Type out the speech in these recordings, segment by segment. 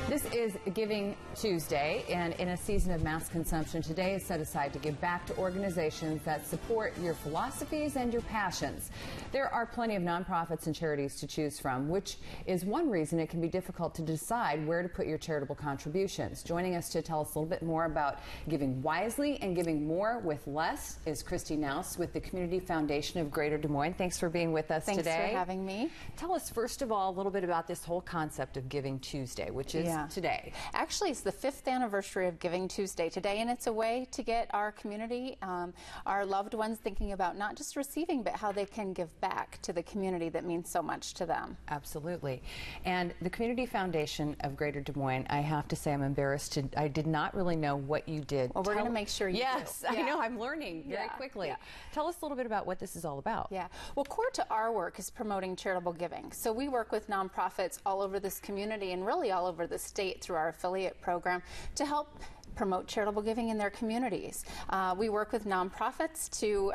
This is Giving Tuesday, and in a season of mass consumption, today is set aside to give back to organizations that support your philosophies and your passions. There are plenty of nonprofits and charities to choose from, which is one reason it can be difficult to decide where to put your charitable contributions. Joining us to tell us a little bit more about giving wisely and giving more with less is Kristi Knous with the Community Foundation of Greater Des Moines. Thanks for being with us today. Thanks for having me. Tell us, first of all, a little bit about this whole concept of Giving Tuesday, which is today. Actually, it's the 5th anniversary of Giving Tuesday today, and it's a way to get our community, our loved ones, thinking about not just receiving, but how they can give back to the community that means so much to them. Absolutely. And the Community Foundation of Greater Des Moines, I have to say I'm embarrassed I did not really know what you did. Well, we're going to make sure you do. Yes, I know, I'm learning very quickly. Yeah. Tell us a little bit about what this is all about. Yeah, well, core to our work is promoting charitable giving. So we work with nonprofits all over this community and really all over the state through our affiliate program to help promote charitable giving in their communities. We work with nonprofits to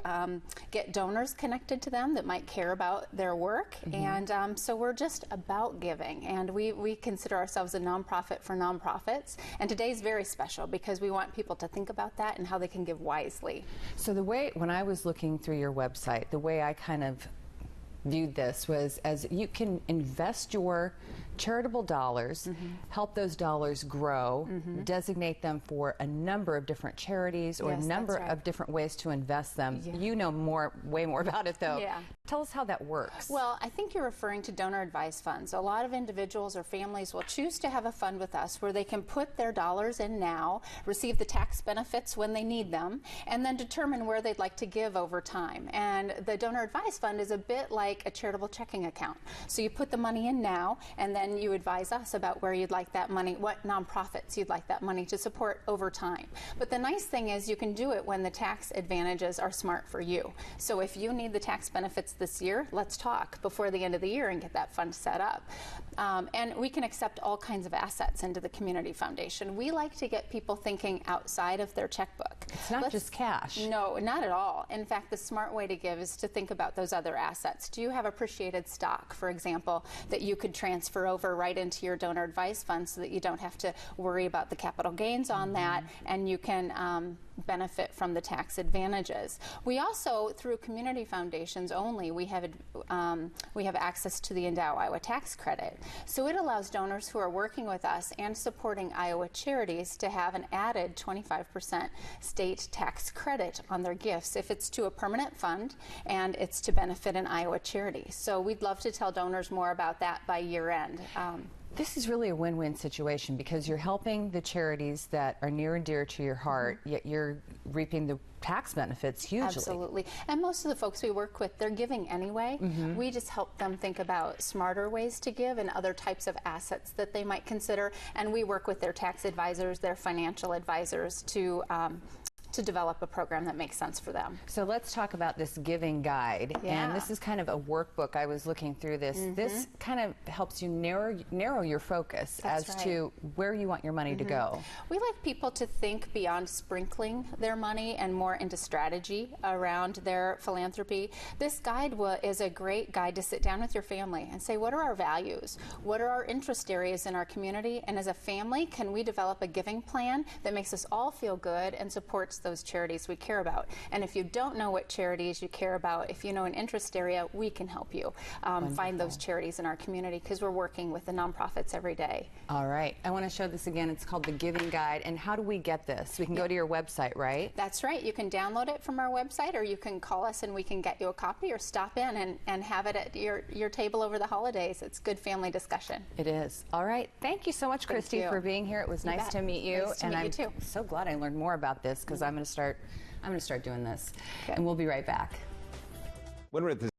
get donors connected to them that might care about their work, and so we're just about giving, and we consider ourselves a nonprofit for nonprofits, and today's very special because we want people to think about that and how they can give wisely. So the way, when I was looking through your website, the way I kind of viewed this was as you can invest your charitable dollars, help those dollars grow, designate them for a number of different charities or a number of different ways to invest them. You know way more about it though. Tell us how that works. Well, I think you're referring to donor advised funds. A lot of individuals or families will choose to have a fund with us where they can put their dollars in now, receive the tax benefits when they need them, and then determine where they'd like to give over time. And the donor advised fund is a bit like a charitable checking account. So you put the money in now, and then you advise us about where you'd like that money, what nonprofits you'd like that money to support over time. But the nice thing is you can do it when the tax advantages are smart for you. So if you need the tax benefits this year, let's talk before the end of the year and get that fund set up. And we can accept all kinds of assets into the Community Foundation. We like to get people thinking outside of their checkbook. It's not just cash. No, not at all. In fact, the smart way to give is to think about those other assets. Do you have appreciated stock, for example, that you could transfer over right into your donor advised fund so that you don't have to worry about the capital gains on that, and you can benefit from the tax advantages. We also, through community foundations only, we have access to the Endow Iowa tax credit. So it allows donors who are working with us and supporting Iowa charities to have an added 25% state tax credit on their gifts if it's to a permanent fund and it's to benefit an Iowa charity. So we'd love to tell donors more about that by year end. This is really a win-win situation because you're helping the charities that are near and dear to your heart, yet you're reaping the tax benefits hugely. Absolutely. And most of the folks we work with, they're giving anyway. We just help them think about smarter ways to give and other types of assets that they might consider. And we work with their tax advisors, their financial advisors to develop a program that makes sense for them. So let's talk about this giving guide. And this is kind of a workbook. I was looking through this. This kind of helps you narrow your focus to where you want your money to go. We like people to think beyond sprinkling their money and more into strategy around their philanthropy. This guide is a great guide to sit down with your family and say, what are our values? What are our interest areas in our community? And as a family, can we develop a giving plan that makes us all feel good and supports those charities we care about? And if you don't know what charities you care about, if you know an interest area, we can help you find those charities in our community because we're working with the nonprofits every day. All right. I want to show this again. It's called the Giving Guide. And how do we get this? We can go to your website, right? That's right. You can download it from our website, or you can call us and we can get you a copy, or stop in and have it at your table over the holidays. It's good family discussion. It is. All right. Thank you so much, Kristi, for being here. It was nice to meet you. Nice to meet you too. I'm so glad I learned more about this because I'm going to start doing this. And we'll be right back. When we're at the